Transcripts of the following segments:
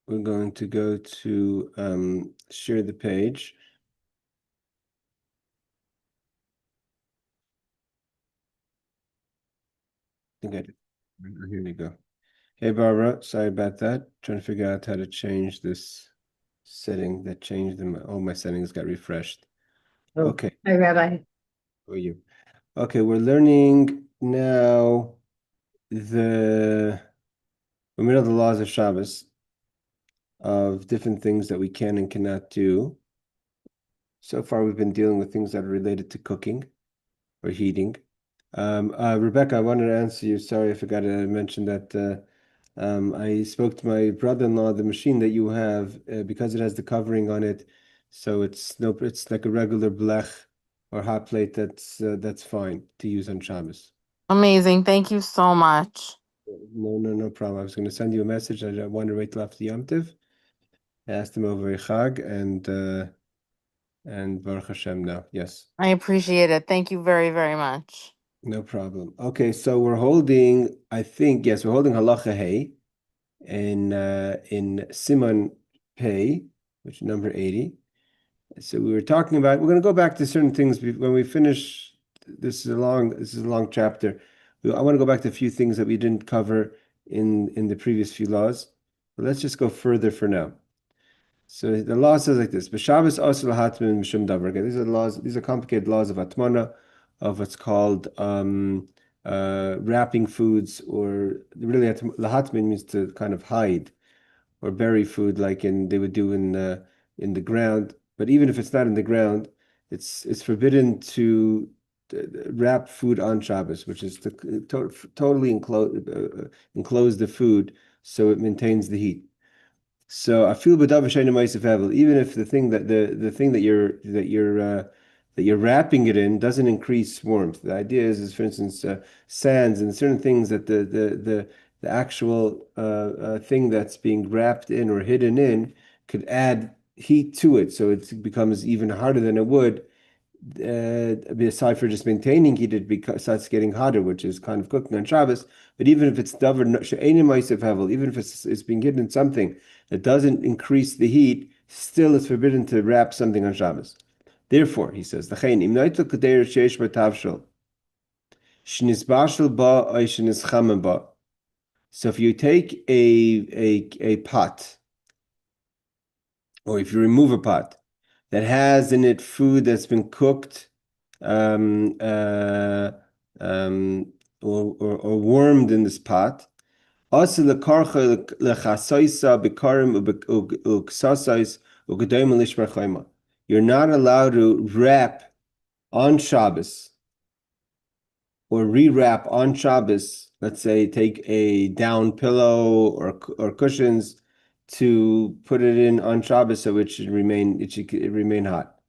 we're going to go to share the page. I think I did. Here we go. Hey, Barbara, sorry about that. Trying to figure out how to change this setting that changed them. All my settings got refreshed. Oh, Okay, hi, Rabbi. how are you? Okay, we're learning now the we're in the laws of Shabbos of different things that we can and cannot do. So far, we've been dealing with things that are related to cooking or heating. Rebecca, I wanted to answer you. Sorry, I forgot to mention that I spoke to my brother-in-law. The machine that you have, because it has the covering on it, so it's like a regular blech or hot plate. That's fine to use on Shabbos. Amazing. Thank you so much. No problem. I was going to send you a message. I wanted to wait till after Yom Tov. I asked him over Chag and Baruch Hashem now. Yes. I appreciate it. Thank you very, very much. No problem. Okay, so we're holding, I think, yes, we're holding halacha hey in Siman Pei, which is number 80. So we were talking about, we're going to go back to certain things when we finish. This is a long chapter. I want to go back to a few things that we didn't cover in the previous few laws. But let's just go further for now. So the law says like this: B'Shabbos asur lahatmin mishum davar. Okay, these are laws. These are complicated laws of atmana, of what's called wrapping foods, or really lahatmin means to kind of hide or bury food, like they would do in the ground. But even if it's not in the ground, it's forbidden to wrap food on Shabbos, which is totally enclose the food so it maintains the heat. So I feel even if the thing that you're wrapping it in doesn't increase warmth. The idea is for instance, sands and certain things that the actual thing that's being wrapped in or hidden in could add heat to it, so it becomes even harder than it would. Aside for just maintaining heat, it starts getting hotter, which is kind of cooking on Shabbos. But even if it's davar she'ein ma'asav hevel, even if it's being hidden in something that doesn't increase the heat, still it's forbidden to wrap something on Shabbos. Therefore, he says, so if you take a pot, or if you remove a pot that has in it food that's been cooked um, uh, um, or warmed in this pot, you're not allowed to wrap on Shabbos or rewrap on Shabbos. Let's say take a down pillow or cushions to put it in on Shabbos so it should remain hot.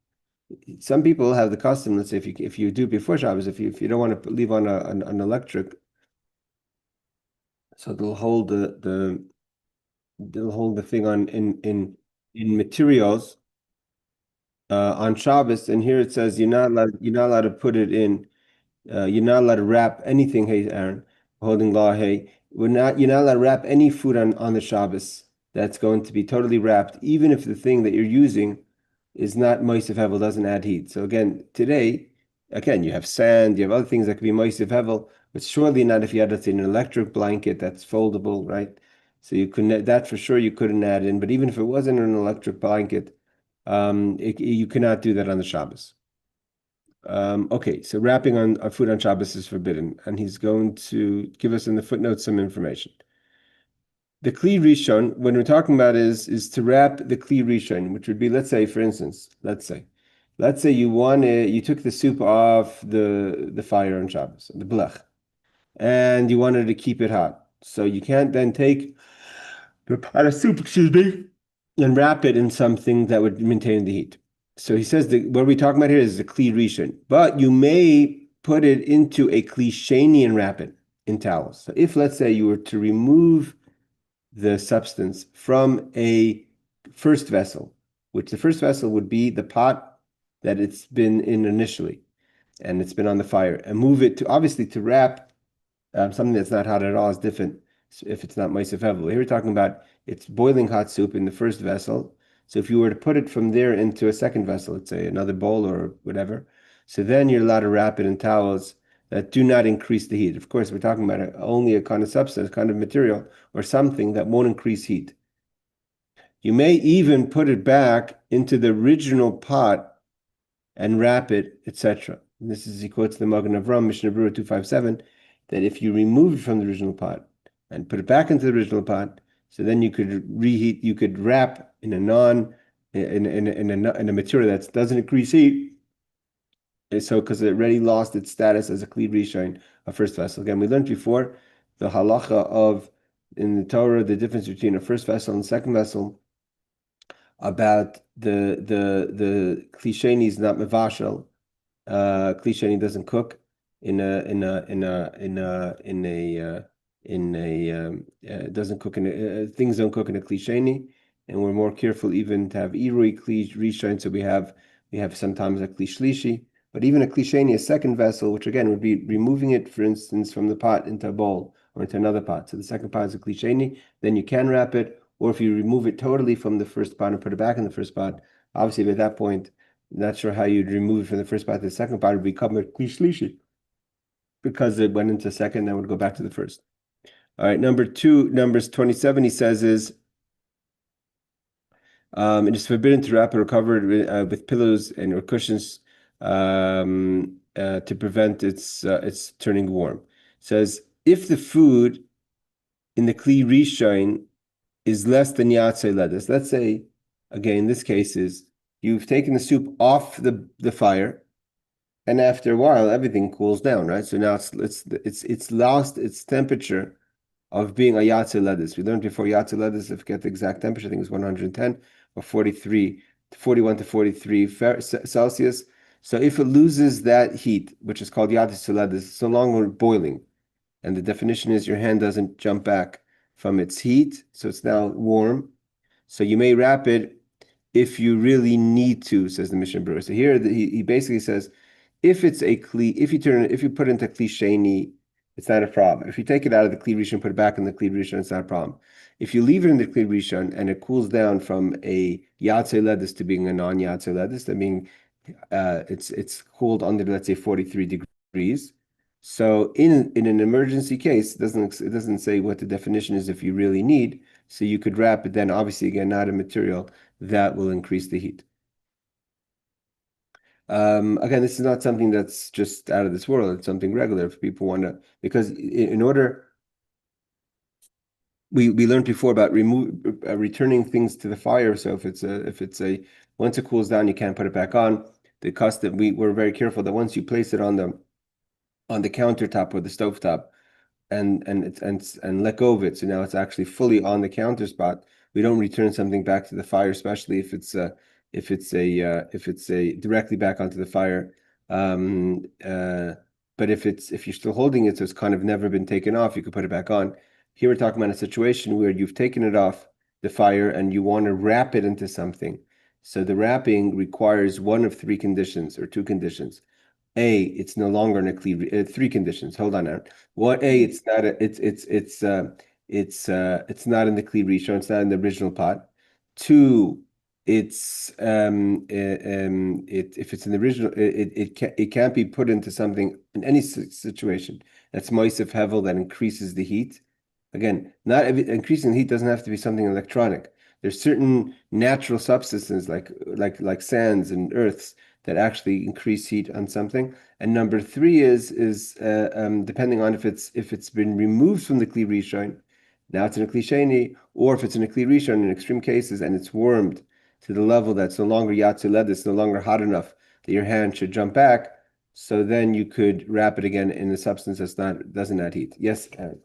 Some people have the custom. Let's say if you do before Shabbos, if you don't want to leave on an electric, so they'll hold the thing on in materials on Shabbos, and here it says you're not allowed to put it in. You're not allowed to wrap anything. Hey, Aaron, holding law. Hey, you're not allowed to wrap any food on the Shabbos that's going to be totally wrapped, even if the thing that you're using is not moisef hevel, doesn't add heat. So again, today, again, you have sand, you have other things that could be moisef hevel, but surely not if you had, let's say, an electric blanket that's foldable, right? So you couldn't, that for sure you couldn't add in, but even if it wasn't an electric blanket, you cannot do that on the Shabbos. Okay, so wrapping on food on Shabbos is forbidden, and he's going to give us in the footnotes some information. The Kli Rishon, when we're talking about is to wrap the Kli Rishon, which would be, let's say, for instance, let's say you took the soup off the fire on Shabbos, the blech, and you wanted to keep it hot. So you can't then take the pot of soup, excuse me, and wrap it in something that would maintain the heat. So he says that what we're talking about here is the Kli Rishon, but you may put it into a Kli Sheni and wrap it in towels. So if, let's say, you were to remove the substance from a first vessel, which the first vessel would be the pot that it's been in initially, and it's been on the fire, and move it to, obviously, to wrap something that's not hot at all is different. if it's not Ma'aseh Hevel. Here we're talking about it's boiling hot soup in the first vessel. So if you were to put it from there into a second vessel, let's say another bowl or whatever, so then you're allowed to wrap it in towels that do not increase the heat. Of course, we're talking about only a kind of substance, kind of material, or something that won't increase heat. You may even put it back into the original pot and wrap it, etc. This is, he quotes the Magen Avram, Mishnah Berurah 257, that if you remove it from the original pot and put it back into the original pot, so then you could reheat, you could wrap in a material that doesn't increase heat. So because it already lost its status as a Kli Rishon, a first vessel. Again, we learned before the halacha of in the Torah the difference between a first vessel and second vessel about the Klisheni is not mevashel. Klisheni doesn't cook doesn't cook in things don't cook in a klisheni, and we're more careful even to have irui kli rishon. So we have sometimes a kli shlishi, but even a klisheni, a second vessel, which again would be removing it, for instance, from the pot into a bowl or into another pot. So the second pot is a klisheni, then you can wrap it, or if you remove it totally from the first pot and put it back in the first pot, obviously at that point, not sure how you'd remove it from the first pot to the second pot. It would become a kli shlishi because it went into second, then would go back to the first. All right, Numbers 27, he says is, it is forbidden to wrap it or cover it with pillows and or cushions to prevent its turning warm. It says, if the food in the Kli Rishon is less than Yatzei Ledes, let's say, again, in this case is, you've taken the soup off the fire, and after a while, everything cools down, right? So now it's lost its temperature of being a Yatzei Ledes. We learned before Yatzei Ledes, if you get the exact temperature, I think it was 110 or 41 to 43 Celsius. So if it loses that heat, which is called Yatzei Ledes, it's no longer boiling. And the definition is your hand doesn't jump back from its heat, so it's now warm. So you may wrap it if you really need to, says the Mishnah Berurah. So here he basically says, if it's a kli, if you put it into kli sheni, it's not a problem. If you take it out of the kli rishon and put it back in the kli rishon, it's not a problem. If you leave it in the kli rishon and it cools down from a yatzei ledes to being a non-yatzei ledes, that means it's cooled under, let's say, 43 degrees. So in an emergency case, it doesn't say what the definition is if you really need. So you could wrap it then, obviously, again, not a material that will increase the heat. Again, this is not something that's just out of this world. It's something regular if people want to, because in order, we learned before about returning things to the fire. So if it's a once it cools down, you can't put it back on. The custom, we're very careful that once you place it on the countertop or the stovetop, and let go of it, so now it's actually fully on the counter spot. We don't return something back to the fire, especially if it's a directly back onto the fire. But if you're still holding it, so it's kind of never been taken off, you could put it back on. Here we're talking about a situation where you've taken it off the fire and you want to wrap it into something. So the wrapping requires one of three conditions or two conditions. A, it's no longer in a kli. Three conditions. Hold on, Aaron. What? A, it's not a. It's not in the kli rishon. It's not in the original pot. Two, it's if it's in the original, it can't be put into something in any situation that's moisef hevel that increases the heat. Again, not increasing the heat doesn't have to be something electronic. There's certain natural substances like sands and earths that actually increase heat on something. And number three is depending on if it's been removed from the kli rishon, now it's in a kli sheni, or if it's in a kli rishon in extreme cases and it's warmed to the level that's no longer yatzei ledes, it's no longer hot enough that your hand should jump back. So then you could wrap it again in a substance doesn't add heat. Yes, Aaron.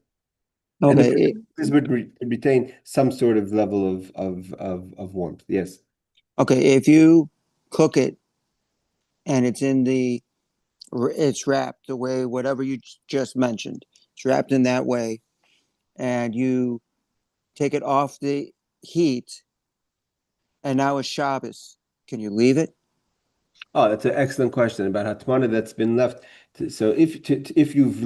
And Okay. this would retain some sort of level of warmth. Yes. Okay. If you cook it and it's wrapped the way whatever you just mentioned, it's wrapped in that way, and you take it off the heat, and now it's Shabbos. Can you leave it? Oh, that's an excellent question about hatmana that's been left. So if you've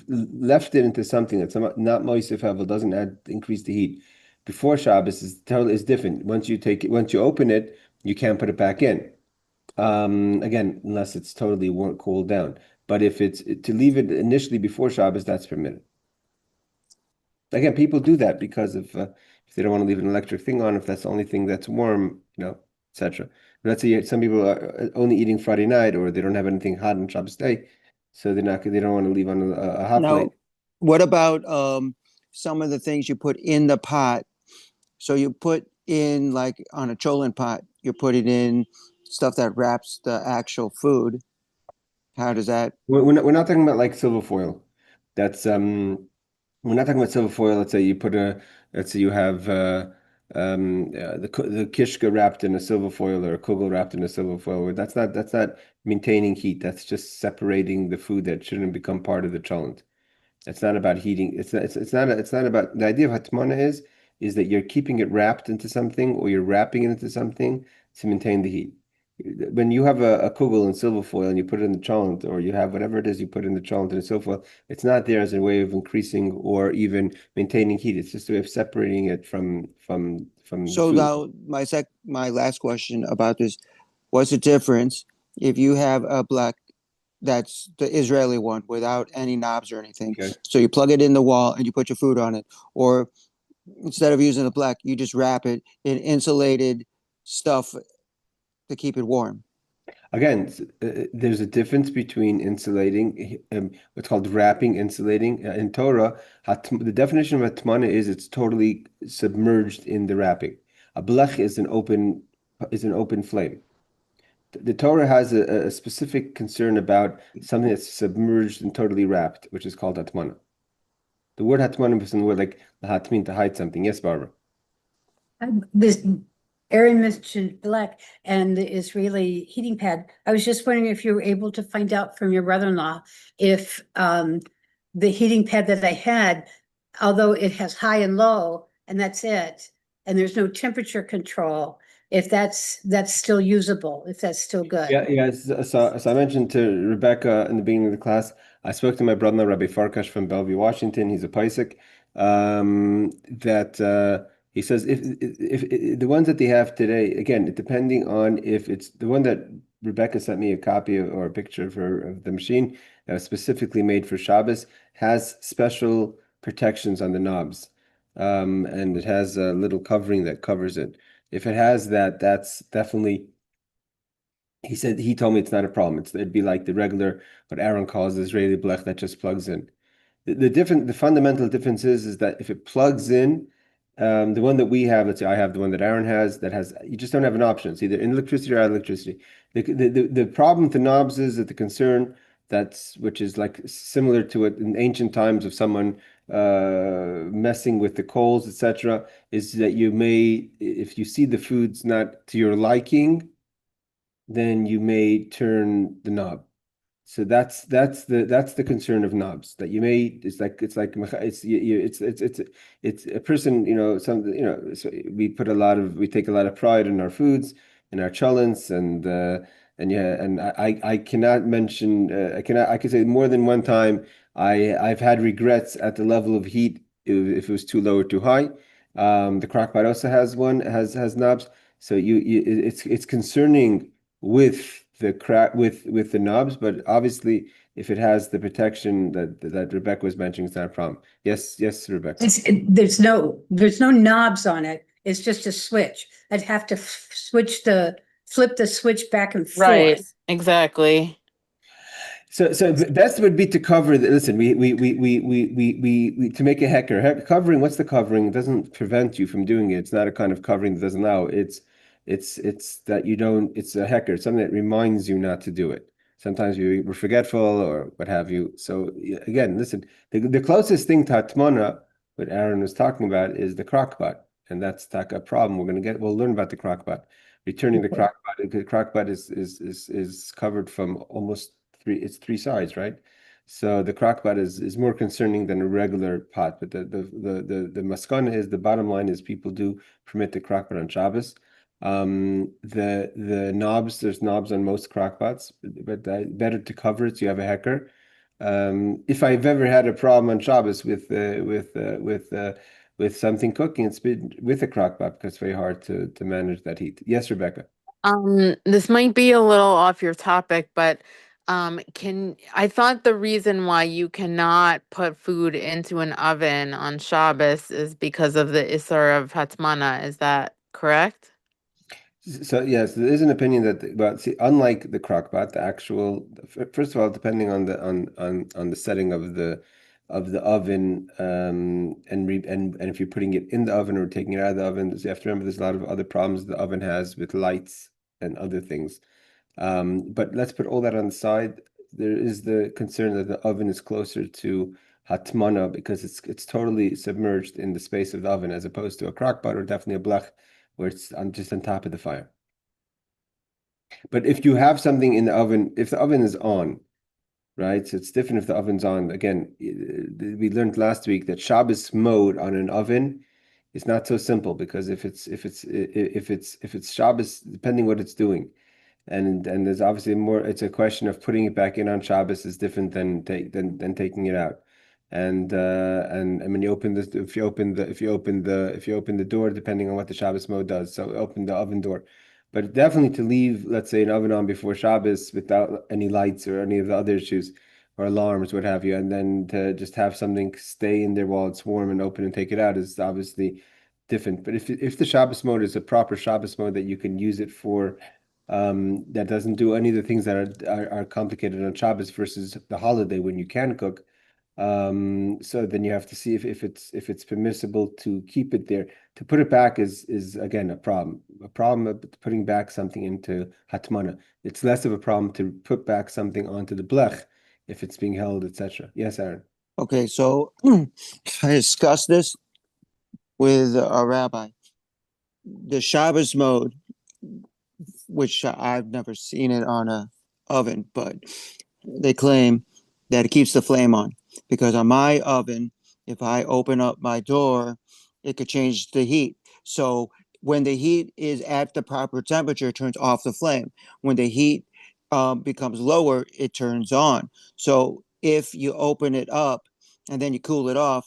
left it into something that's not moisif hevel, doesn't increase the heat before Shabbos is different. Once you open it, you can't put it back in. Again, unless it's totally cooled down. But if it's to leave it initially before Shabbos, that's permitted. Again, people do that because of if they don't want to leave an electric thing on, if that's the only thing that's warm, etc. Let's say some people are only eating Friday night, or they don't have anything hot on Shabbos day, so they don't want to leave on a hot plate. Now, what about some of the things you put in the pot? So you put in, like on a cholent pot, you put it in stuff that wraps the actual food. How does that? We're not talking about like silver foil. That's We're not talking about silver foil. Let's say you have the kishka wrapped in a silver foil or a kugel wrapped in a silver foil. That's not maintaining heat. That's just separating the food that shouldn't become part of the cholent. It's not about heating. It's not about the idea of hatmana is that you're keeping it wrapped into something or you're wrapping it into something to maintain the heat. When you have a kugel in silver foil and you put it in the cholent, or you have whatever it is you put in the cholent and so forth, it's not there as a way of increasing or even maintaining heat. It's just a way of separating it from the So food. now my last question about this: what's the difference if you have a black that's the Israeli one without any knobs or anything? Okay. So you plug it in the wall and you put your food on it, or instead of using a black, you just wrap it in insulated stuff to keep it warm. Again, there's a difference between insulating, what's called wrapping, insulating. In Torah, the definition of hatmana is it's totally submerged in the wrapping. A blech is an open flame. The Torah has a specific concern about something that's submerged and totally wrapped, which is called hatmana. The word hatmana is in the word like hatmin, to hide something. Yes, Barbara. This Aaron mentioned black and the Israeli heating pad. I was just wondering if you were able to find out from your brother-in-law if the heating pad that I had, although it has high and low, and that's it, and there's no temperature control, if that's still usable, if that's still good. Yeah. So I mentioned to Rebecca in the beginning of the class, I spoke to my brother, Rabbi Farkash from Bellevue, Washington. He's a Paisik. That he says if the ones that they have today, again, depending on if it's the one that Rebecca sent me a copy of, or a picture of the machine that was specifically made for Shabbos, has special protections on the knobs. And it has a little covering that covers it. If it has that, that's definitely. He told me it's not a problem. It'd be like the regular, what Aaron calls the Israeli blech that just plugs in. The fundamental difference is that if it plugs in, the one that we have, let's say I have the one that Aaron has, you just don't have an option. It's either in electricity or out of electricity. The problem with the knobs is that the concern which is like similar to it in ancient times of someone messing with the coals, etc., is that if you see the food's not to your liking, then you may turn the knob. So that's the concern of knobs, that you may it's like it's a person, so we take a lot of pride in our foods, in our cholents, and yeah, and I cannot mention I can say more than one time I've had regrets at the level of heat if it was too low or too high. The crockpot also has knobs, so it's concerning with with the knobs, but obviously if it has the protection that Rebecca was mentioning, it's not a problem. Yes, Rebecca. There's no knobs on it. It's just a switch. I'd have to flip the switch back and Right. forth. Exactly. So best would be to cover listen, to make a covering. What's the covering? It doesn't prevent you from doing it. It's not a kind of covering that doesn't allow. It's that you don't. It's a hecker. It's something that reminds you not to do it. Sometimes we're forgetful or what have you. So again, listen. The closest thing to Hatmana, what Aaron was talking about, is the crockpot, and that's like a problem. We'll learn about the crockpot. Returning the crockpot. The crockpot is covered from almost three sides, right? So the crockpot is more concerning than a regular pot. But the maskana is, the bottom line is, people do permit the crockpot on Shabbos. The knobs, there's knobs on most crock pots, but better to cover it so you have a hecker. If I've ever had a problem on Shabbos with something cooking, it's been with a crock pot because it's very hard to manage that heat. Yes, Rebecca. This might be a little off your topic, but I thought the reason why you cannot put food into an oven on Shabbos is because of the Isser of Hatmana. Is that correct? So yes, there is an opinion that, but see, unlike the crock pot, the actual first of all, depending on the setting of the oven, and if you're putting it in the oven or taking it out of the oven, so you have to remember there's a lot of other problems the oven has with lights and other things. But let's put all that on the side. There is the concern that the oven is closer to hatmana because it's totally submerged in the space of the oven as opposed to a crock pot or definitely a blech where it's just on top of the fire. But if you have something in the oven, if the oven is on, right? So it's different if the oven's on. Again, we learned last week that Shabbos mode on an oven is not so simple because if it's Shabbos, depending what it's doing, and there's obviously more. It's a question of putting it back in on Shabbos is different than taking it out. And when you open this, if you open the door, depending on what the Shabbos mode does, so open the oven door. But definitely to leave, let's say, an oven on before Shabbos without any lights or any of the other issues or alarms, what have you, and then to just have something stay in there while it's warm and open and take it out is obviously different. But if the Shabbos mode is a proper Shabbos mode that you can use it for, that doesn't do any of the things that are complicated on Shabbos versus the holiday when you can cook. So then you have to see if it's permissible to keep it there. To put it back is again a problem. A problem of putting back something into hatmana. It's less of a problem to put back something onto the blech if it's being held, etc. Yes, Aaron. Okay, so I discussed this with a rabbi. The Shabbos mode, which I've never seen it on a oven, but they claim that it keeps the flame on because on my oven, if I open up my door, it could change the heat. So when the heat is at the proper temperature, it turns off the flame. When the heat becomes lower, it turns on. So if you open it up and then you cool it off,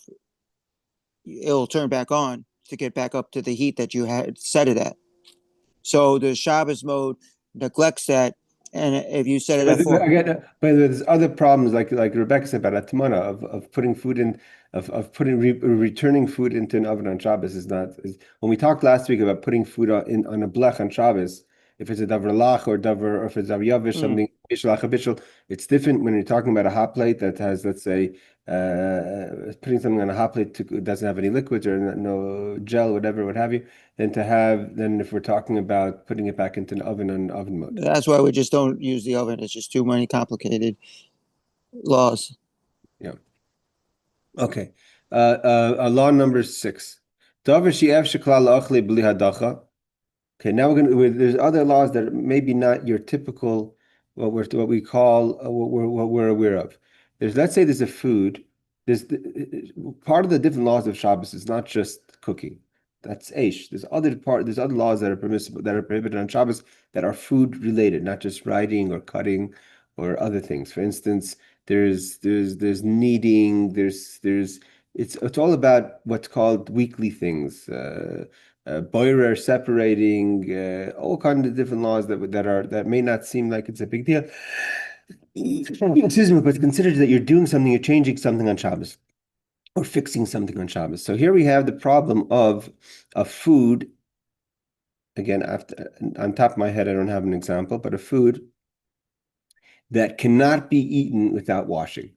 it'll turn back on to get back up to the heat that you had set it at. So the Shabbos mode neglects that. And if you set it But at four, again, but there's other problems like Rebecca said about atmana of putting food in of putting returning food into an oven on Shabbos is not when we talked last week about putting food on a blech on Shabbos, if it's a davar lach or if it's davar yavish, something bishul bishul, it's different when you're talking about a hot plate that has, let's say, putting something on a hot plate doesn't have any liquids or no gel, whatever, what have you, than if we're talking about putting it back into an oven on oven mode. that's why we just don't use the oven. It's just too many complicated laws. Yeah. Okay. Law number 6. Davar she'ef sheklal la'achle b'li hadacha. Okay, now there's other laws that are maybe not your typical what we call what we're aware of. Let's say there's a food. Part of the different laws of Shabbos is not just cooking. That's Aish. There's other laws that are permissible that are prohibited on Shabbos that are food related, not just writing or cutting or other things. For instance, there's kneading, it's all about what's called weekly things. Boirer separating, all kinds of different laws that may not seem like it's a big deal. Excuse me, but consider that you're doing something, you're changing something on Shabbos or fixing something on Shabbos. So here we have the problem of a food. Again, on top of my head, I don't have an example, but a food that cannot be eaten without washing.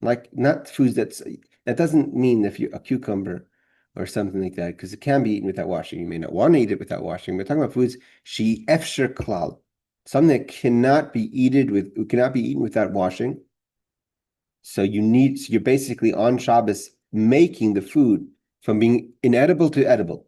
Like not foods that doesn't mean if you a cucumber or something like that, because it can be eaten without washing. You may not want to eat it without washing. We're talking about foods she efsher klal, something that cannot be eaten without washing. So you're basically on Shabbos making the food from being inedible to edible.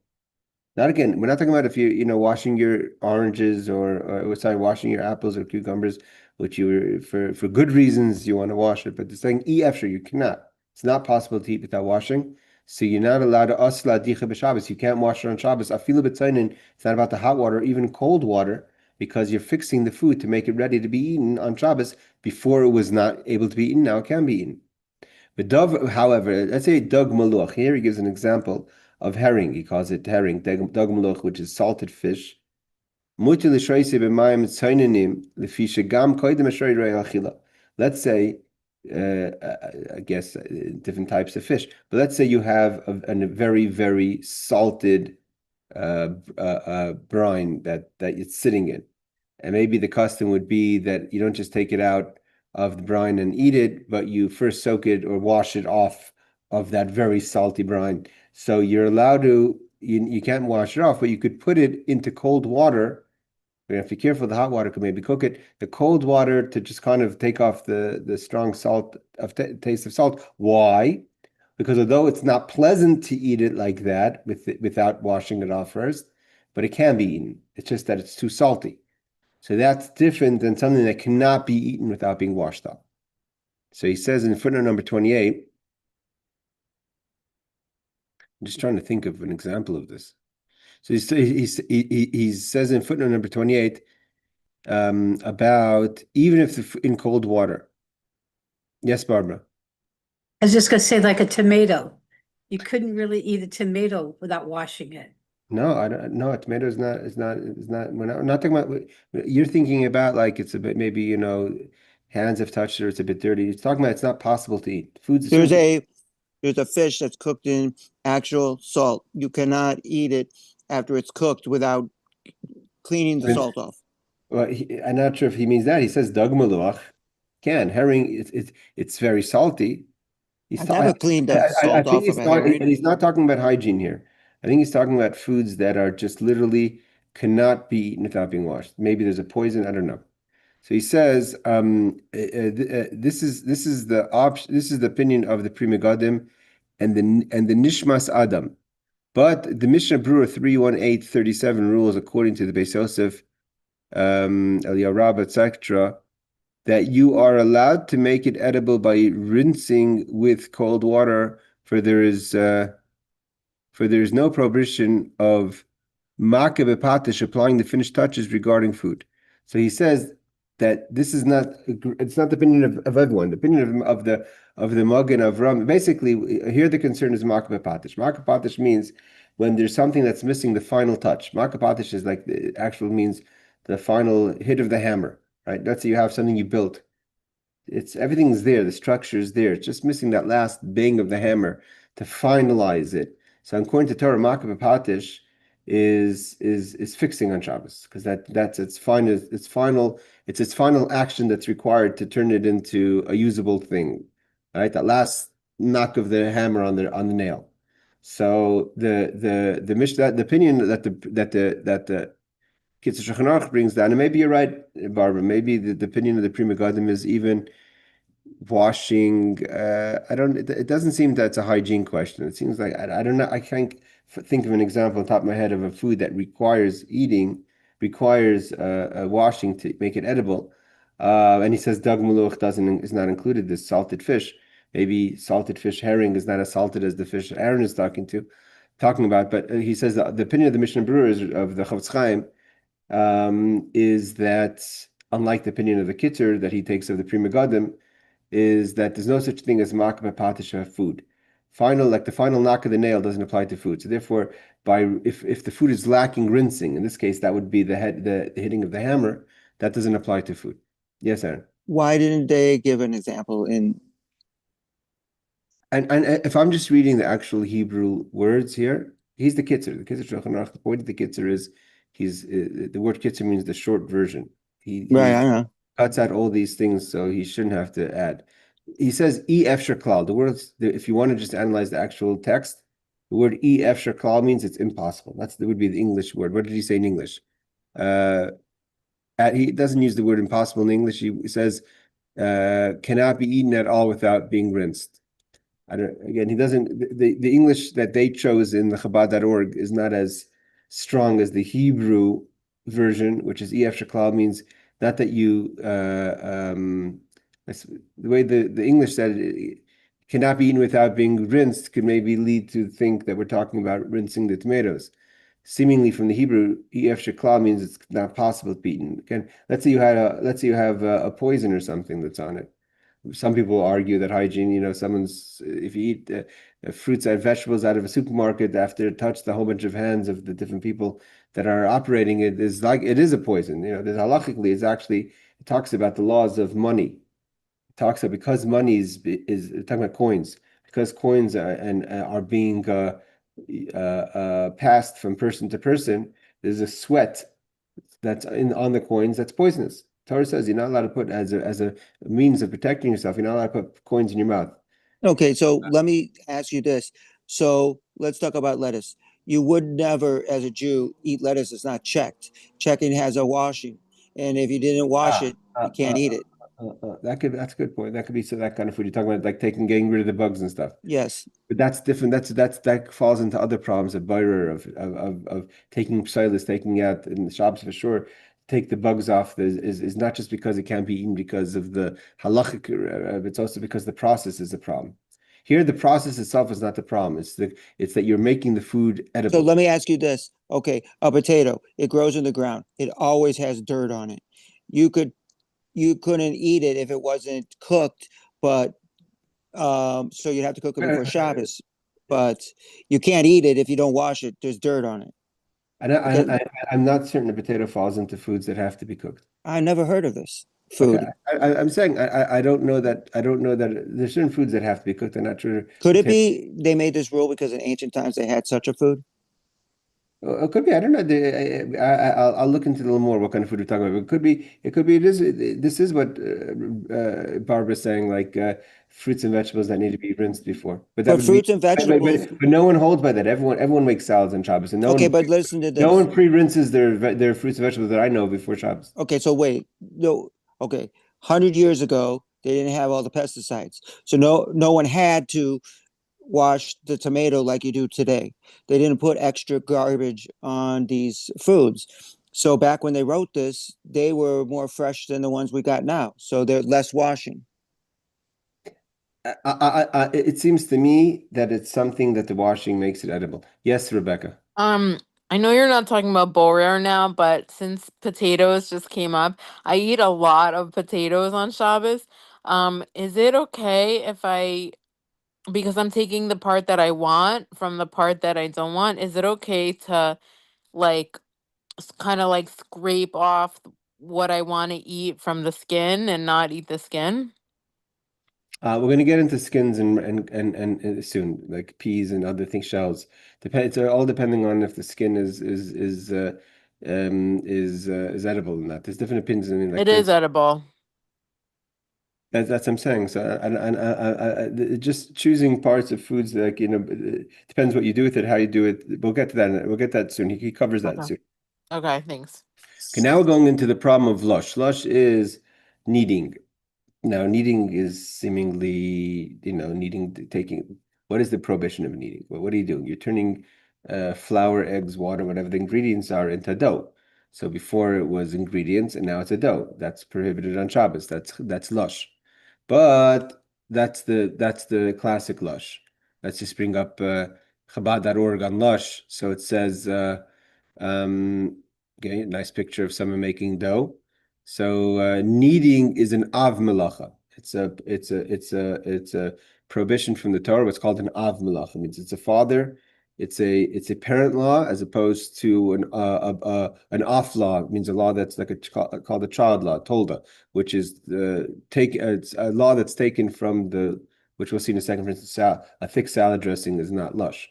Not again, we're not talking about if washing your oranges or sorry, washing your apples or cucumbers, which for good reasons you want to wash it, but it's saying efsher you cannot. It's not possible to eat without washing. So you're not allowed to asla dicha b'Shabbos. You can't wash it on Shabbos. Afilu b'tzainin. It's not about the hot water, or even cold water, because you're fixing the food to make it ready to be eaten on Shabbos. Before it was not able to be eaten, now it can be eaten. But dove, however, let's say dug maluch. Here he gives an example of herring. He calls it herring, dug maluch, which is salted fish. Let's say, I guess different types of fish, but let's say you have a very, very salted brine that it's sitting in, and maybe the custom would be that you don't just take it out of the brine and eat it, but you first soak it or wash it off of that very salty brine. So you're allowed to, you can't wash it off, but you could put it into cold water. We have to be careful. The hot water could maybe cook it. The cold water to just kind of take off the strong salt of taste of salt. Why? Because although it's not pleasant to eat it like that without washing it off first, but it can be eaten. It's just that it's too salty. So that's different than something that cannot be eaten without being washed off. So he says in footnote number 28, I'm just trying to think of an example of this. So he says in footnote number 28, about even if in cold water. Yes, Barbara. I was just gonna say like a tomato. You couldn't really eat a tomato without washing it. No, I don't. No, a tomato is not. We're not talking about. You're thinking about like it's a bit maybe hands have touched it or it's a bit dirty. It's talking about it's not possible to eat. There's a fish that's cooked in actual salt. You cannot eat it after it's cooked without cleaning the salt off. Well, I'm not sure if he means that. He says dag maluach. Can herring? It's very salty. I've never cleaned the I salt think off of a herring. and he's not talking about hygiene here. I think he's talking about foods that are just literally cannot be eaten without being washed. Maybe there's a poison. I don't know. So he says, this is the option. This is the opinion of the Pri Megadim and the Nishmas Adam. But the Mishnah Berurah 31837 rules, according to the Beis Yosef, Eliyahu Rabbah, etc., that you are allowed to make it edible by rinsing with cold water, for there is no prohibition of makeh bepatish, applying the finished touches regarding food. So he says that this is not, it's not the opinion of everyone. The opinion of the Magen of Ram. Basically, here the concern is makeh bepatish. Makeh bepatish means when there's something that's missing the final touch. Makeh bepatish is like the actual means the final hit of the hammer, right? Let's say you have something you built. Everything's there, the structure is there. It's just missing that last bang of the hammer to finalize it. So according to Torah, makeh bepatish is fixing on Shabbos, because that's its final action that's required to turn it into a usable thing. Right? That last knock of the hammer on the nail. So the Mishnah, the opinion that the Kitzur Shulchan Aruch brings down, and maybe you're right, Barbara. Maybe the opinion of the Pri Megadim is even washing. I don't. It doesn't seem that it's a hygiene question. It seems like I don't know. I can't think of an example on top of my head of a food that requires washing to make it edible. And he says dag maluch is not included. This salted fish. Maybe salted fish herring is not as salted as the fish Aaron is talking about. But he says the opinion of the Mishnah Berurah is of the Chofetz Chaim. Is that unlike the opinion of the Kitzur that he takes of the Pri Megadim, is that there's no such thing as makeh bepatish of food. The final knock of the nail doesn't apply to food. So therefore, if the food is lacking rinsing, in this case that would be the hitting of the hammer, that doesn't apply to food. Yes, Aaron. Why didn't they give an example in? And if I'm just reading the actual Hebrew words here, he's the Kitzur. The Kitzur Shulchan Aruch. The point of the Kitzur is the word Kitzur means the short version. He Right, I know. cuts out all these things, so he shouldn't have to add. He says e efshar klal. The words, if you want to just analyze the actual text, the word e efshar klal means it's impossible. That would be the English word. What did he say in English? He doesn't use the word impossible in English. He says cannot be eaten at all without being rinsed. He doesn't. The English that they chose in the Chabad.org is not as strong as the Hebrew version, which is ef shakal, means not that you the way the English said it, cannot be eaten without being rinsed could maybe lead to think that we're talking about rinsing the tomatoes. Seemingly from the Hebrew, ef shekla means it's not possible to be eaten. Again, let's say you have a poison or something that's on it. Some people argue that hygiene, if you eat fruits and vegetables out of a supermarket after it touched a whole bunch of hands of the different people that are operating it, it is a poison. There's halachically, it talks about the laws of money. It talks about because money is talking about coins, because coins are being passed from person to person. There's a sweat that's on the coins that's poisonous. Torah says you're not allowed to put as a means of protecting yourself. You're not allowed to put coins in your mouth. Okay, so let me ask you this. So let's talk about lettuce. You would never, as a Jew, eat lettuce. It's not checked. Checking has a washing, and if you didn't wash it, you can't eat it. That's a good point. That could be that kind of food. You're talking about like getting rid of the bugs and stuff. Yes. But that's different. That falls into other problems of Bayer of taking psilis, taking out in the shops for sure. Take the bugs off is not just because it can't be eaten because of the halachic, it's also because the process is the problem. Here, the process itself is not the problem. It's that you're making the food So edible. let me ask you this. Okay, a potato, it grows in the ground. It always has dirt on it. You couldn't eat it if it wasn't cooked, but so you'd have to cook it before Shabbos. But you can't eat it if you don't wash it. There's dirt on it. And I'm not certain a potato falls into foods that have to be cooked. I never heard of this Okay, food. I'm saying I don't know that there's certain foods that have to be cooked. I'm not sure. Could it be they made this rule because in ancient times they had such a food? It could be. I don't know. I'll look into a little more what kind of food we're talking about. It could be. It could be. This is what Barbara's saying. Like fruits and vegetables that need to be rinsed before. But that But would be. fruits and vegetables. But no one holds by that. Everyone makes salads on Shabbos, and Okay, but listen to no this. one pre-rinses their fruits and vegetables that I know before Shabbos. Okay, so wait. No. Okay, 100 years ago they didn't have all the pesticides, so no one had to wash the tomato like you do today. They didn't put extra garbage on these foods. So back when they wrote this, they were more fresh than the ones we got now. So they're less washing. It seems to me that it's something that the washing makes it edible. Yes, Rebecca. I know you're not talking about borer now, but since potatoes just came up, I eat a lot of potatoes on Shabbos. Is it okay if because I'm taking the part that I want from the part that I don't want, is it okay to like kind of like scrape off what I want to eat from the skin and not eat the skin? We're going to get into skins and soon, like peas and other things, shells. It's all depending on if the skin is edible or not. There's different opinions. I mean, like It is edible. that's what I'm saying. So, just choosing parts of foods, like it depends what you do with it, how you do it. We'll get to that. We'll get that soon. He covers that Okay. soon. Okay, thanks. Okay, now we're going into the problem of lush. Lush is kneading. Now, kneading is seemingly, taking. What is the prohibition of kneading? Well, what are you doing? You're turning flour, eggs, water, whatever the ingredients are, into dough. So before it was ingredients, and now it's a dough. That's prohibited on Shabbos. That's lush. But that's the classic lush. Let's just bring up Chabad.org on lush. So it says, okay, nice picture of someone making dough. So kneading is an av melacha. It's a prohibition from the Torah. What's called an av melacha. It means it's a father. It's a parent law as opposed to an off law. It means a law that's like called a child law, tolda, which is it's a law that's taken from which we'll see in a second. For instance, a thick salad dressing is not lush.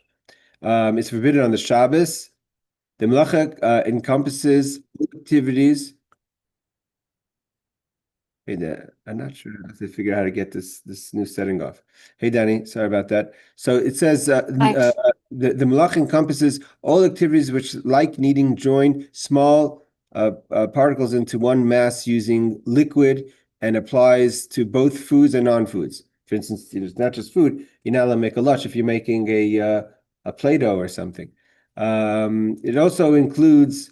It's forbidden on the Shabbos. The melacha encompasses activities. Hey, I'm not sure if they figure out how to get this new setting off. Hey, Danny, sorry about that. So it says Hi. the malach encompasses all activities which, like kneading, join small particles into one mass using liquid and applies to both foods and non-foods. For instance, it's not just food. You're not allowed to make a lush if you're making a Play-Doh or something. It also includes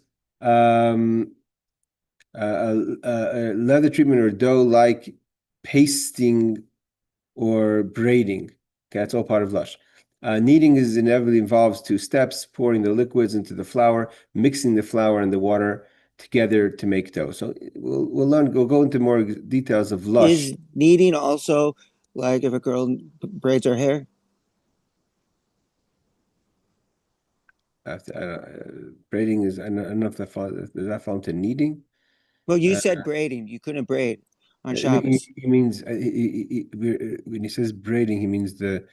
leather treatment or dough-like pasting or braiding. Okay, that's all part of lush. Kneading is inevitably involves two steps: pouring the liquids into the flour, mixing the flour and the water together to make dough. So we'll go into more details of lush. Is kneading also like if a girl braids her hair? Braiding is, I don't know if does that fall into kneading? Well, you Uh, said braiding. You couldn't braid on he, Shabbos. he means when he says braiding, he means the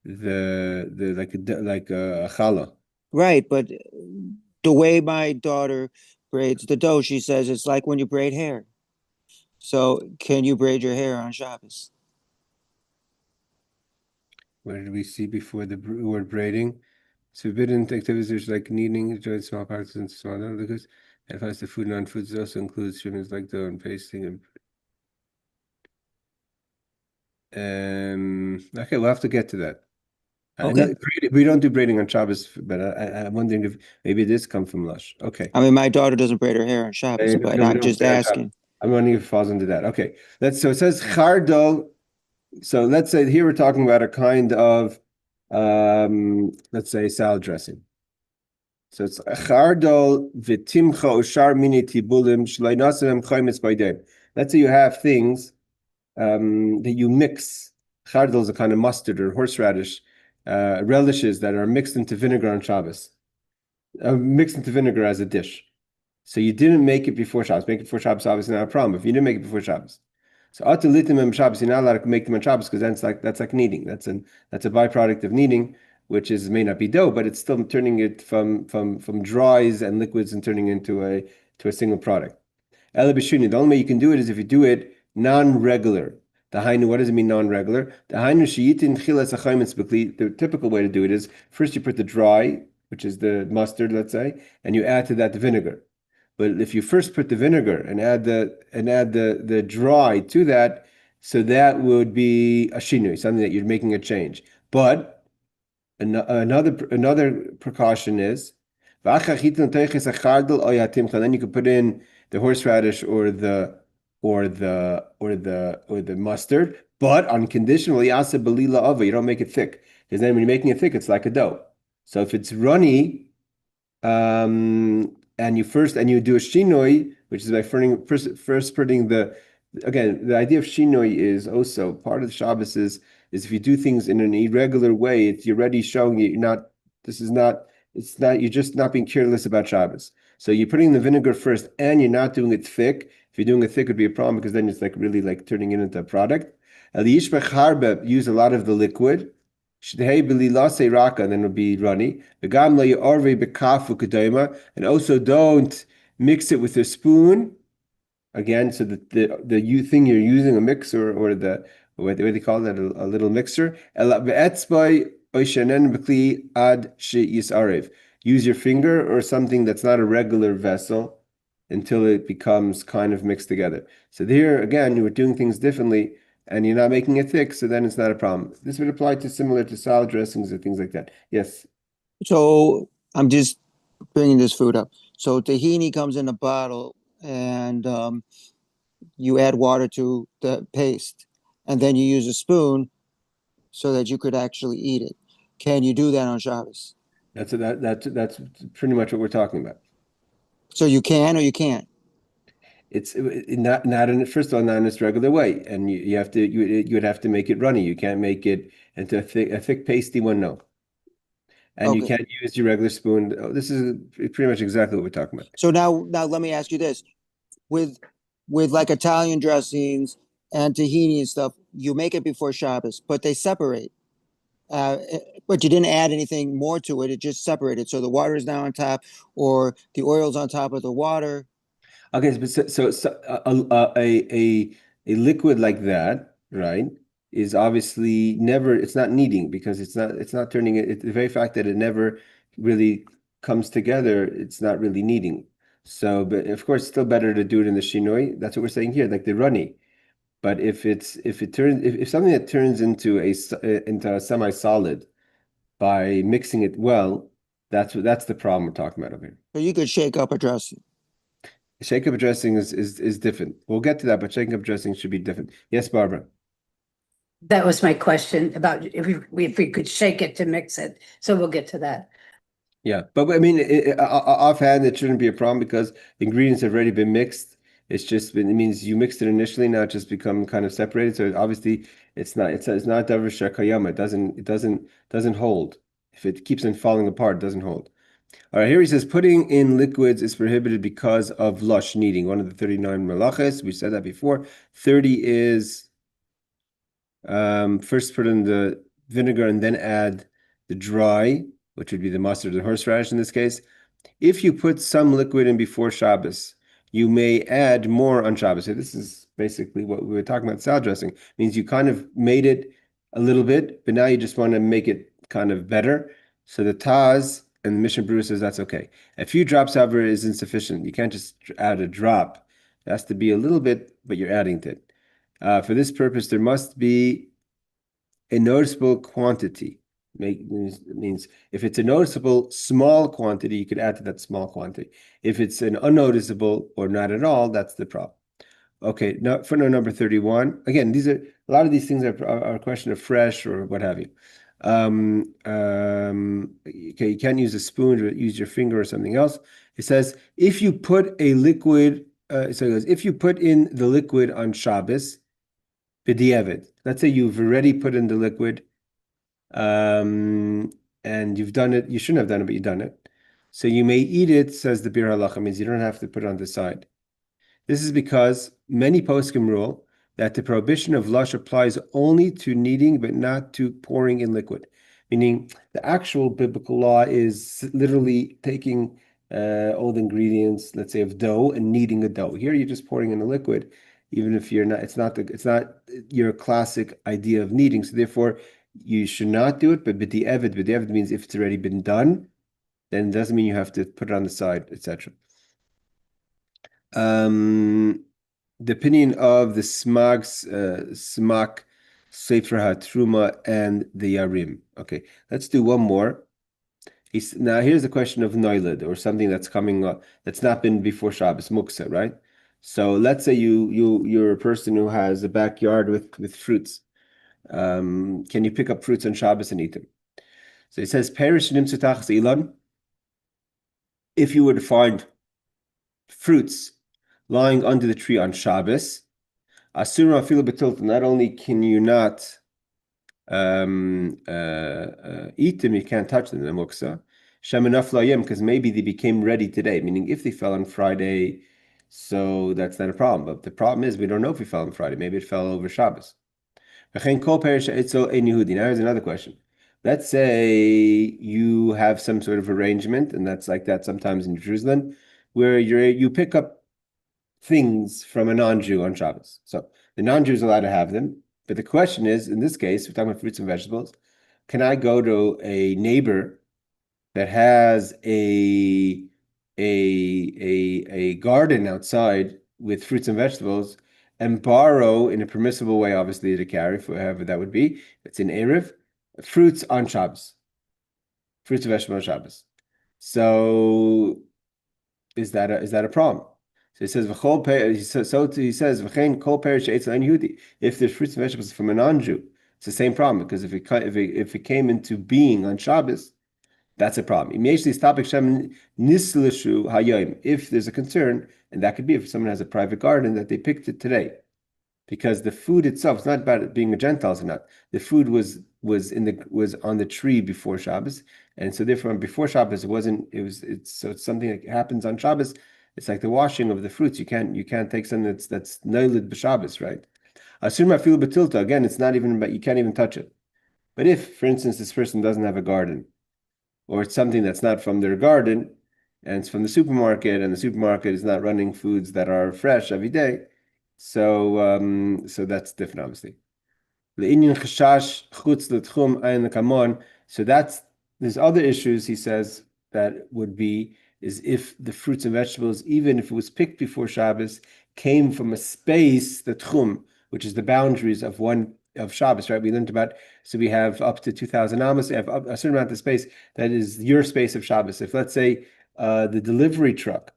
like a challah. Right, but the way my daughter braids the dough, she says it's like when you braid hair. So can you braid your hair on Shabbos? Where did we see before the word braiding? So forbidden activities like kneading, enjoying small parts and small liquids, and fast the food non-foods also includes shipments like dough and pasting and okay, we'll have to get to that. I know Okay. we don't do braiding on Shabbos, but I'm wondering if maybe this come from Lush. Okay. I mean, my daughter doesn't braid her hair on Shabbos, but We I'm don't just braid on Shabbos. asking. I'm wondering if it falls into that. Okay. So it says chardol. So let's say here we're talking about a kind of let's say salad dressing. So it's chardol v'timcha ushar mini tibulim shleinasim chaymitz b'ydei. Let's say you have things that you mix. Chardal is a kind of mustard or horseradish relishes that are mixed into vinegar on Shabbos, mixed into vinegar as a dish. So you didn't make it before Shabbos. Make it before Shabbos, obviously not a problem. If you didn't make it before Shabbos, so atalitim and Shabbos, you're not allowed to make them on Shabbos because then that's like kneading. That's a byproduct of kneading, which is may not be dough, but it's still turning it from dries and liquids and turning into a single product. Ela b'shuni. The only way you can do it is if you do it non-regular. The hainu, what does it mean non-regular? The hainu sheyitin chilas achayim tzbekli. The typical way to do it is first you put the dry, which is the mustard, let's say, and you add to that the vinegar. But if you first put the vinegar and add the dry to that, so that would be a shinui, something that you're making a change. But another precaution is then you can put in the horseradish or the mustard, but on conditional yasa belila ava, you don't make it thick. Because then when you're making it thick, it's like a dough. So if it's runny, and you do a shinoi, which is by first putting the idea of shinoi is also part of the Shabbos is if you do things in an irregular way, you're already showing you're not. This is not. It's not. You're just not being careless about Shabbos. So you're putting the vinegar first, and you're not doing it thick. If you're doing it thick, it would be a problem because then it's like really like turning it into a product. Eliyishbech harbe use a lot of the liquid. Shdei b'lilase raka, and then it'll be runny. V'gam le'yorve b'kafu kedema, and also don't mix it with a spoon. Again, so the you thing you're using a mixer or the what do they call that a little mixer. Use your finger or something that's not a regular vessel until it becomes kind of mixed together. So here again, you were doing things differently and you're not making it thick, so then it's not a problem. This would apply to similar to salad dressings or things like that. Yes. So I'm just bringing this food up. So tahini comes in a bottle, and you add water to the paste, and then you use a spoon so that you could actually eat it. Can you do that on Shabbos? That's pretty much what we're talking about. So you can or you can't? It's not in first of all not in its regular way, and you have to you would have to make it runny. You can't make it into a thick pasty one. No, and you Okay. can't use your regular spoon. Oh, this is pretty much exactly what we're talking about. So now let me ask you this: with like Italian dressings and tahini and stuff, you make it before Shabbos, but they separate. Uh, but you didn't add anything more to it; it just separated. So the water is now on top, or the oil's on top of the water. Okay, but a liquid like that, right, is obviously never. It's not kneading because it's not turning it. The very fact that it never really comes together, it's not really kneading. So, but of course, it's still better to do it in the shinoi. That's what we're saying here, like the runny. But if something that turns into a semi-solid by mixing it well, that's the problem we're talking about over here. So you could shake up a dressing. Shake up dressing is different. We'll get to that, but shaking up dressing should be different. Yes, Barbara. That was my question about if we could shake it to mix it. So we'll get to that. Yeah, but I mean, offhand, it shouldn't be a problem because the ingredients have already been mixed. It's just been, it means you mixed it initially, now it's just become kind of separated. So obviously, it's not davar shekayama. It doesn't hold. If it keeps on falling apart, it doesn't hold. All right, here he says putting in liquids is prohibited because of lush kneading. One of the 39 melachos. We said that before. 30 is first put in the vinegar and then add the dry, which would be the mustard and horseradish in this case. If you put some liquid in before Shabbos, you may add more on Shabbos. So this is basically what we were talking about salad dressing. It means you kind of made it a little bit, but now you just want to make it kind of better. So the Taz and the Mishnah Berurah says that's okay. A few drops, however, is insufficient. You can't just add a drop. It has to be a little bit, but you're adding to it. For this purpose, there must be a noticeable quantity. Means if it's a noticeable small quantity, you could add to that small quantity. If it's an unnoticeable or not at all, that's the problem. Okay, now footnote number 31. Again, these are a lot of these things are a question of fresh or what have you. Okay, you can't use a spoon or use your finger or something else. It says if you put a liquid, so it goes, if you put in the liquid on Shabbos, b'diavad. Let's say you've already put in the liquid, and you've done it. You shouldn't have done it, but you've done it. So you may eat it, says the Bir Halacha, means you don't have to put it on the side. This is because many poskim rule that the prohibition of lush applies only to kneading, but not to pouring in liquid. Meaning the actual biblical law is literally taking all the ingredients, let's say of dough, and kneading a dough. Here you're just pouring in the liquid, even if you're not. It's not your classic idea of kneading. So therefore, you should not do it. But b'di'evid means if it's already been done, then it doesn't mean you have to put it on the side, etc. The opinion of the Smak, Sefer HaTruma, and the Yarim. Okay, let's do one more. Now here's the question of Noilid, or something that's coming up that's not been before Shabbos, Muksa, right? So let's say you're a person who has a backyard with fruits. Can you pick up fruits on Shabbos and eat them? So it says Perish Nimsutach Ilan. If you were to find fruits lying under the tree on Shabbos, Asura Afilu Betilta, not only can you not eat them, you can't touch them, the muksa. Sheminaf layim, because maybe they became ready today, meaning if they fell on Friday, so that's not a problem. But the problem is we don't know if it fell on Friday. Maybe it fell over Shabbos. Now here's another question. Let's say you have some sort of arrangement, and that's like that sometimes in Jerusalem, where you pick up things from a non-Jew on Shabbos. So the non-Jew is allowed to have them. But the question is, in this case, we're talking about fruits and vegetables. Can I go to a neighbor that has a garden outside with fruits and vegetables and borrow in a permissible way, obviously, to carry, for however that would be? It's in Erev, fruits on Shabbos, fruits and vegetables on Shabbos. So is that a problem? So he says, he says, if there's fruits and vegetables from a non-Jew, it's the same problem, because if it came into being on Shabbos, that's a problem. If there's a concern, and that could be if someone has a private garden that they picked it today, because the food itself, it's not about it being a Gentiles or not. The food was on the tree before Shabbos, and so therefore before Shabbos it's something that happens on Shabbos. It's like the washing of the fruits. You can't take something that's noilid b'Shabbos, right? Asur ma'afilu b'tilta. Again, it's not even about, you can't even touch it. But if, for instance, this person doesn't have a garden, or it's something that's not from their garden, and it's from the supermarket, and the supermarket is not running foods that are fresh every day, so that's different, obviously. So there's other issues, he says, that would be is if the fruits and vegetables, even if it was picked before Shabbos, came from a space, the tchum, which is the boundaries of Shabbos, right? We learned about, so we have up to 2,000 amos, we have a certain amount of space that is your space of Shabbos. If let's say the delivery truck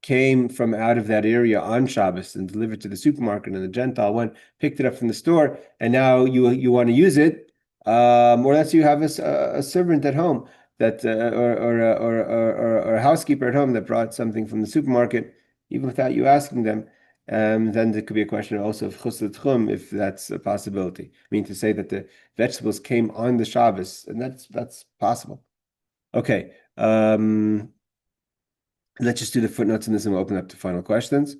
came from out of that area on Shabbos and delivered to the supermarket, and the Gentile went, picked it up from the store, and now you want to use it, or let's say you have a servant at home that or a housekeeper at home that brought something from the supermarket, even without you asking them, then there could be a question also of chus l'tchum, if that's a possibility. I mean, to say that the vegetables came on the Shabbos, and that's possible. Okay. Let's just do the footnotes in this and we'll open up to final questions.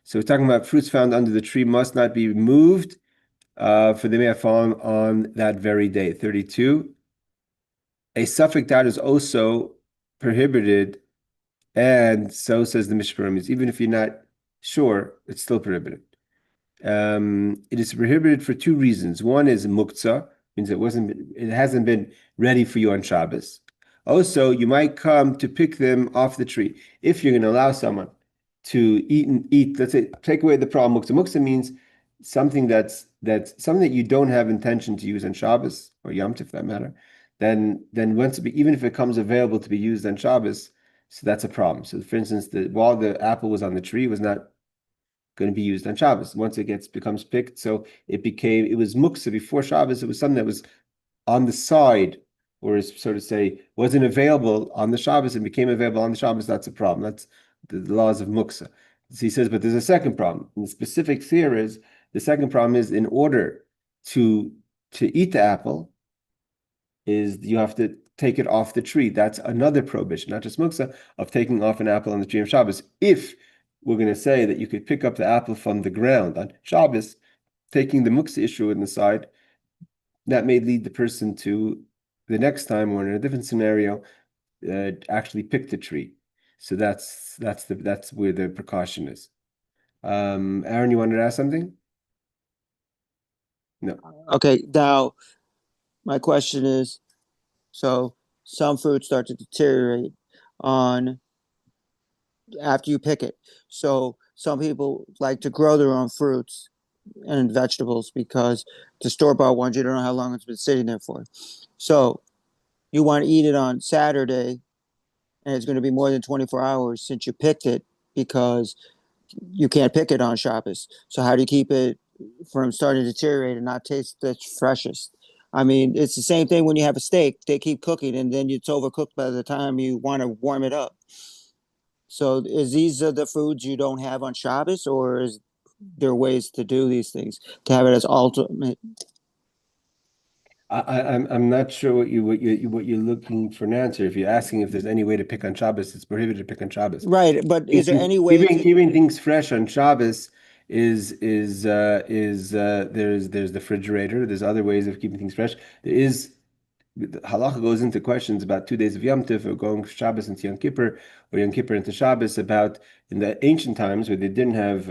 So we're talking about fruits found under the tree must not be removed, for they may have fallen on that very day. 32. A suffix that is also prohibited, and so says the Mishnah. Even if you're not sure, it's still prohibited. It is prohibited for two reasons. One is muktzah, means it hasn't been ready for you on Shabbos. Also, you might come to pick them off the tree. If you're going to allow someone to eat, let's say, take away the problem. Muktzah. Muktzah means something that's something that you don't have intention to use on Shabbos or Yom Tov, for that matter. Then even if it comes available to be used on Shabbos, so that's a problem. So, for instance, while the apple was on the tree, it was not going to be used on Shabbos. Once it becomes picked, so it was muktzah before Shabbos. It was something that was on the side, or so to say, wasn't available on the Shabbos and became available on the Shabbos. That's a problem. That's the laws of muktzah. So he says, but there's a second problem. And the specific here is the second problem is in order to eat the apple, is you have to take it off the tree. That's another prohibition, not just muktzah, of taking off an apple on the tree of Shabbos. If we're going to say that you could pick up the apple from the ground on Shabbos, taking the muktzah issue in the side, that may lead the person to the next time or in a different scenario, actually pick the tree. So that's where the precaution is. Aaron, you wanted to ask something? No. Okay, now my question is, so some fruits start to deteriorate on after you pick it. So some people like to grow their own fruits and vegetables because the store-bought ones, you don't know how long it's been sitting there for. So you want to eat it on Saturday, and it's going to be more than 24 hours since you picked it because you can't pick it on Shabbos. So how do you keep it from starting to deteriorate and not taste the freshest? I mean, it's the same thing when you have a steak. They keep cooking, and then it's overcooked by the time you want to warm it up. So is these are the foods you don't have on Shabbos, or is there ways to do these things to have it as ultimate? I'm not sure what you're looking for an answer. If you're asking if there's any way to pick on Shabbos, it's prohibited to pick on Shabbos. Right, but is there any way keeping things fresh on Shabbos is there's the refrigerator. There's other ways of keeping things fresh. There is the halacha goes into questions about 2 days of Yom Tov, or going Shabbos into Yom Kippur, or Yom Kippur into Shabbos. About in the ancient times where they didn't have,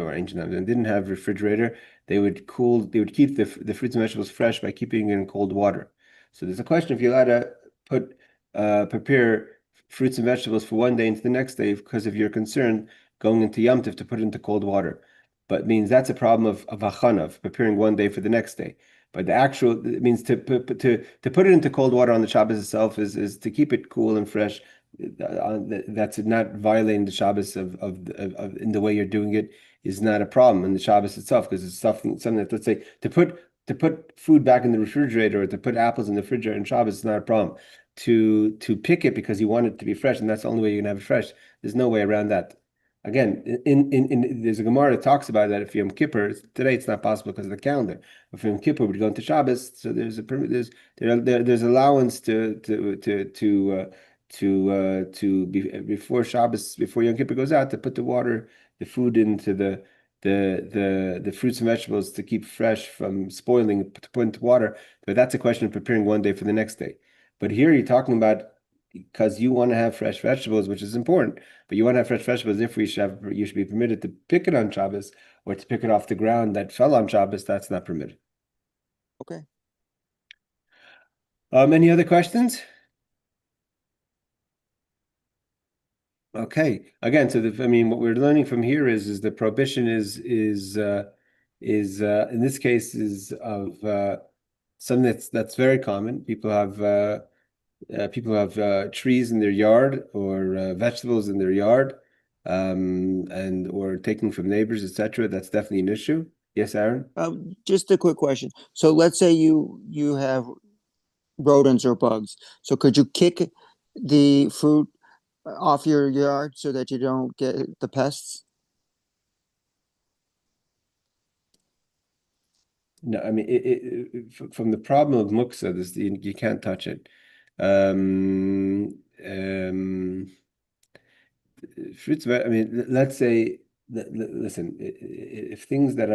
refrigerator, they would keep the fruits and vegetables fresh by keeping it in cold water. So there's a question if you're allowed to prepare fruits and vegetables for one day into the next day because of your concern going into Yom Tov to put it into cold water. But means that's a problem of hachana, of preparing one day for the next day. But it means to put it into cold water on the Shabbos itself is to keep it cool and fresh. That's not violating the Shabbos of in the way you're doing it is not a problem in the Shabbos itself, because it's something that, let's say, to put food back in the refrigerator or to put apples in the refrigerator in Shabbos is not a problem. To pick it because you want it to be fresh and that's the only way you're gonna have it fresh. There's no way around that. Again, there's a Gemara that talks about that if Yom Kippur, today it's not possible because of the calendar. If Yom Kippur would go into Shabbos, so there's allowance before Shabbos, before Yom Kippur goes out, to put the food into the fruits and vegetables to keep fresh from spoiling, to put into water. But that's a question of preparing one day for the next day. But here you're talking about because you want to have fresh vegetables, which is important, but you want to have fresh vegetables. If you should be permitted to pick it on Shabbos or to pick it off the ground that fell on Shabbos, that's not permitted. Okay. Any other questions? Okay. Again, so what we're learning from here is the prohibition is in this case is of something that's very common. People have trees in their yard or vegetables in their yard, and or taking from neighbors, etc. That's definitely an issue. Yes, Aaron? Just a quick question. So let's say you have rodents or bugs. So could you kick the fruit off your yard so that you don't get the pests? No, I mean, from the problem of muksa, you can't touch it. Um, um, Fruits, I mean, let's say, listen, if things that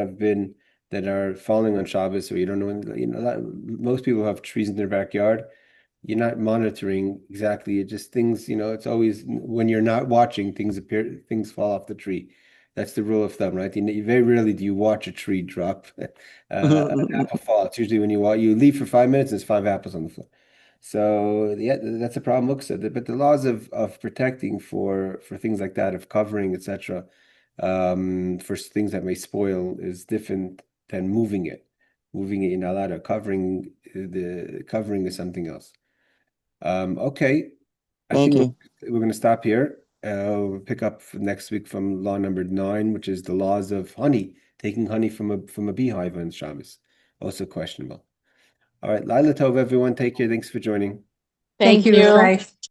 are falling on Shabbos, or you don't know, most people have trees in their backyard. You're not monitoring exactly. It just things, it's always when you're not watching, things fall off the tree. That's the rule of thumb, right? Very rarely do you watch a tree drop, an apple fall. It's usually when you leave for 5 minutes, there's 5 apples on the floor. So yeah, that's a problem. Looks at it, but the laws of protecting for things like that, of covering, etc., for things that may spoil is different than moving it. Moving it, you're not allowed to. The covering is something else. Okay, I Thank think you. we're going to stop here. We'll pick up next week from law number 9, which is the laws of honey, taking honey from a beehive on Shabbos. Also questionable. All right, Laila Tov, everyone. Take care. Thanks for joining. Thank Thank you. you. Bye.